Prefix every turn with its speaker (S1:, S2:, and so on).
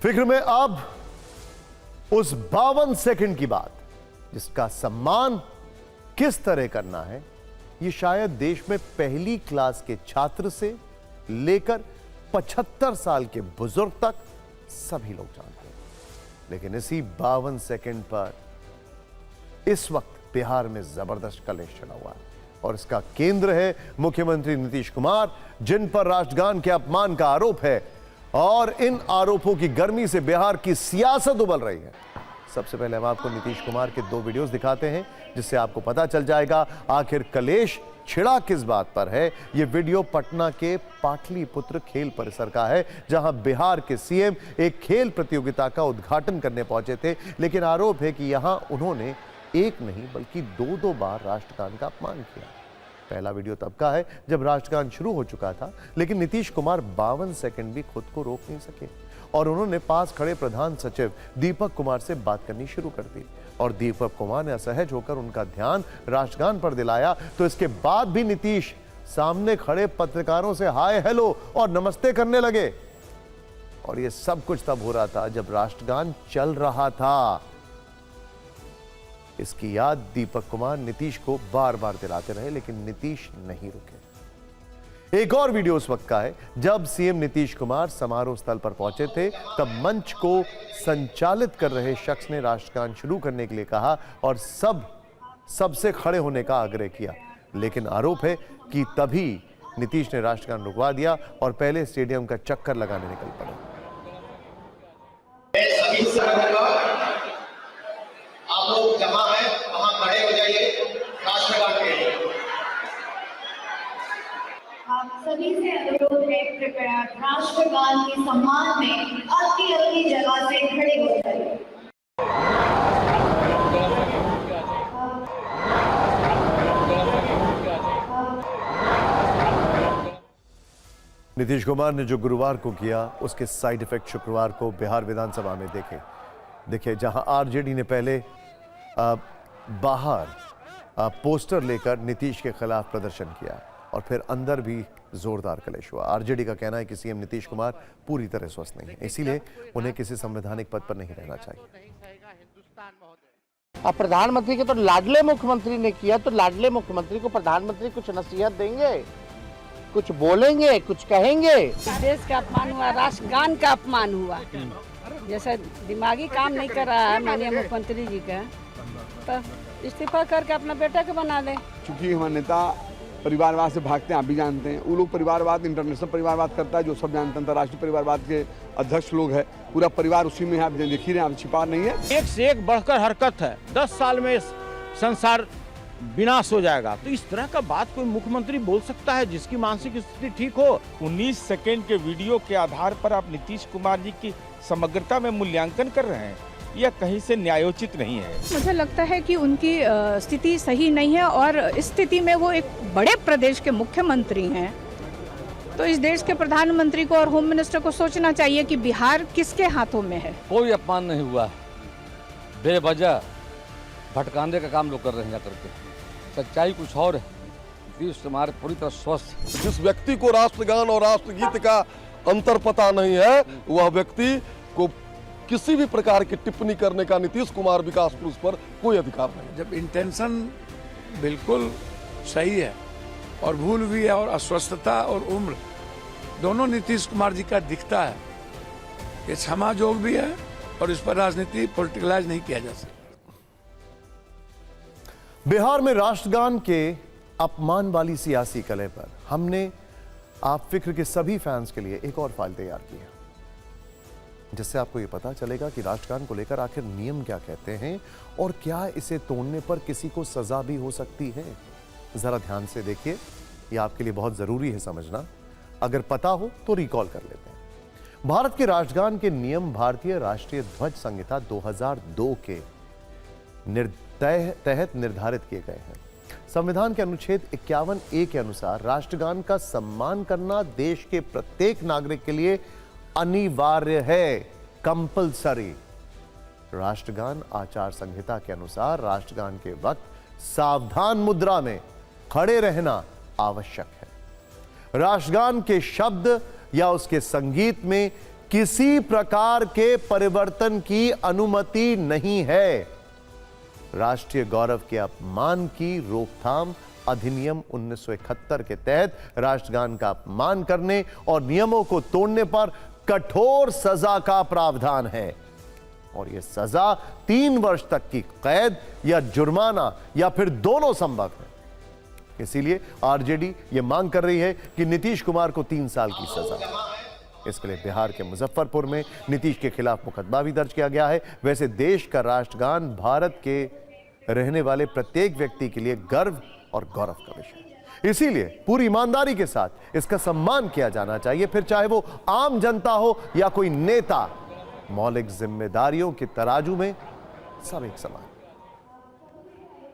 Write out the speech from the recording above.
S1: फिक्र में अब उस 52 सेकंड की बात, जिसका सम्मान किस तरह करना है, यह शायद देश में पहली क्लास के छात्र से लेकर 75 साल के बुजुर्ग तक सभी लोग जानते हैं। लेकिन इसी 52 सेकंड पर इस वक्त बिहार में जबरदस्त कलेश चला हुआ है और इसका केंद्र है मुख्यमंत्री नीतीश कुमार, जिन पर राष्ट्रगान के अपमान का आरोप है और इन आरोपों की गर्मी से बिहार की सियासत उबल रही है। सबसे पहले हम आपको नीतीश कुमार के 2 वीडियोस दिखाते हैं, जिससे आपको पता चल जाएगा आखिर कलेश छिड़ा किस बात पर है। यह वीडियो पटना के पाटलिपुत्र खेल परिसर का है, जहां बिहार के सीएम एक खेल प्रतियोगिता का उद्घाटन करने पहुंचे थे, लेकिन आरोप है कि यहां उन्होंने एक नहीं बल्कि 2 बार राष्ट्रगान का अपमान किया। पहला वीडियो तब का है जब राष्ट्रगान शुरू हो चुका था, लेकिन नीतीश कुमार 52 सेकंड भी खुद को रोक नहीं सके और उन्होंने पास खड़े प्रधान सचिव दीपक कुमार से बात करनी शुरू कर दी और दीपक कुमार ने असहज होकर उनका ध्यान राष्ट्रगान पर दिलाया। तो इसके बाद भी नीतीश सामने खड़े पत्रकारों से हाय हेलो और नमस्ते करने लगे और यह सब कुछ तब हो रहा था जब राष्ट्रगान चल रहा था। इसकी याद दीपक कुमार नीतीश को बार बार दिलाते रहे, लेकिन नीतीश नहीं रुके। एक और वीडियो उस वक्त का है जब सीएम नीतीश कुमार समारोह स्थल पर पहुंचे थे, तब मंच को संचालित कर रहे शख्स ने राष्ट्रगान शुरू करने के लिए कहा और सबसे खड़े होने का आग्रह किया, लेकिन आरोप है कि तभी नीतीश ने राष्ट्रगान रुकवा दिया और पहले स्टेडियम का चक्कर लगाने निकल पड़े।
S2: आप लोग जहां हैं वहां खड़े हो जाइए राष्ट्रगान के लिए।
S3: आप सभी से अनुरोध है, कृपया राष्ट्रगान के सम्मान में अपनी अपनी जगह से खड़े हो जाइए।
S1: नीतीश कुमार ने जो गुरुवार को किया, उसके साइड इफेक्ट शुक्रवार को बिहार विधानसभा में देखे, जहां आरजेडी ने पहले बाहर पोस्टर लेकर नीतीश के खिलाफ प्रदर्शन किया और फिर अंदर भी जोरदार कलेश हुआ। आरजेडी का कहना है कि सीएम नीतीश कुमार पूरी तरह स्वस्थ नहीं है, इसीलिए उन्हें किसी संवैधानिक पद पर नहीं रहना चाहिए।
S4: अब प्रधानमंत्री के तो लाडले मुख्यमंत्री ने किया, तो लाडले मुख्यमंत्री को प्रधानमंत्री कुछ नसीहत देंगे, कुछ बोलेंगे, कुछ कहेंगे।
S5: देश का अपमान हुआ, राष्ट्रगान का अपमान हुआ। जैसे दिमागी काम नहीं कर रहा है माननीय मुख्यमंत्री जी का, तो इस्तीफा करके अपना बेटा को बना ले।
S6: चूंकि हमारे नेता परिवारवाद से भागते हैं, आप भी जानते हैं। वो लोग परिवारवाद, इंटरनेशनल परिवारवाद करता है, जो सब जानते हैं। अंतर्राष्ट्रीय परिवारवाद के अध्यक्ष लोग हैं, पूरा परिवार उसी में है। आप देख ही रहे हैं, आप छिपा नहीं है।
S7: एक से एक बढ़कर हरकत है। 10 साल में संसार विनाश हो जाएगा। तो इस तरह का बात कोई मुख्यमंत्री बोल सकता है जिसकी मानसिक स्थिति ठीक हो? 19 सेकेंड के वीडियो के आधार पर आप नीतीश कुमार जी की समग्रता में मूल्यांकन कर रहे हैं, यह कहीं से न्यायोचित नहीं है।
S8: मुझे लगता है कि उनकी स्थिति सही नहीं है और इस स्थिति में वो एक बड़े प्रदेश के मुख्यमंत्री हैं, तो इस देश के प्रधानमंत्री को और होम मिनिस्टर को सोचना चाहिए कि बिहार किसके हाथों में है।
S9: कोई अपमान नहीं हुआ, बेवजह भटकाने का काम लोग कर रहे हैं करके। सच्चाई कुछ और है। नीतीश कुमार पूरी तरह स्वस्थ।
S10: जिस व्यक्ति को राष्ट्रगान और राष्ट्रगीत का अंतर पता नहीं है, वह व्यक्ति को किसी भी प्रकार की टिप्पणी करने का नीतीश कुमार विकास पुरुष पर कोई अधिकार नहीं।
S11: जब इंटेंशन बिल्कुल सही है और भूल भी है और अस्वस्थता और उम्र दोनों नीतीश कुमार जी का दिखता है, ये क्षमाजोग भी है और इस पर राजनीति पॉलिटिकलाइज नहीं किया जा सकता।
S1: बिहार में राष्ट्रगान के अपमान वाली सियासी कलह पर हमने आप फिक्र के सभी फैंस के लिए एक और फाइल तैयार की है, जिससे आपको यह पता चलेगा कि राष्ट्रगान को लेकर आखिर नियम क्या कहते हैं और क्या इसे तोड़ने पर किसी को सजा भी हो सकती है। जरा ध्यान से देखिए, यह आपके लिए बहुत जरूरी है समझना। अगर पता हो तो रिकॉल कर लेते हैं। भारत के राष्ट्रगान के नियम भारतीय राष्ट्रीय ध्वज संहिता 2002 के तहत निर्धारित किए गए हैं। संविधान के अनुच्छेद 51A के अनुसार राष्ट्रगान का सम्मान करना देश के प्रत्येक नागरिक के लिए अनिवार्य है, कंपलसरी। राष्ट्रगान आचार संहिता के अनुसार राष्ट्रगान के वक्त सावधान मुद्रा में खड़े रहना आवश्यक है। राष्ट्रगान के शब्द या उसके संगीत में किसी प्रकार के परिवर्तन की अनुमति नहीं है। राष्ट्रीय गौरव के अपमान की रोकथाम अधिनियम 1971 के तहत राष्ट्रगान का अपमान करने और नियमों को तोड़ने पर कठोर सजा का प्रावधान है और यह सजा 3 वर्ष तक की कैद या जुर्माना या फिर दोनों संभव है। इसीलिए आरजेडी यह मांग कर रही है कि नीतीश कुमार को 3 साल की सजा। इसके लिए बिहार के मुजफ्फरपुर में नीतीश के खिलाफ मुकदमा भी दर्ज किया गया है। वैसे देश का राष्ट्रगान भारत के रहने वाले प्रत्येक व्यक्ति के लिए गर्व और गौरव का विषय है। इसीलिए पूरी ईमानदारी के साथ इसका सम्मान किया जाना चाहिए, फिर चाहे वो आम जनता हो या कोई नेता। मौलिक जिम्मेदारियों के तराजू में सब एक समान।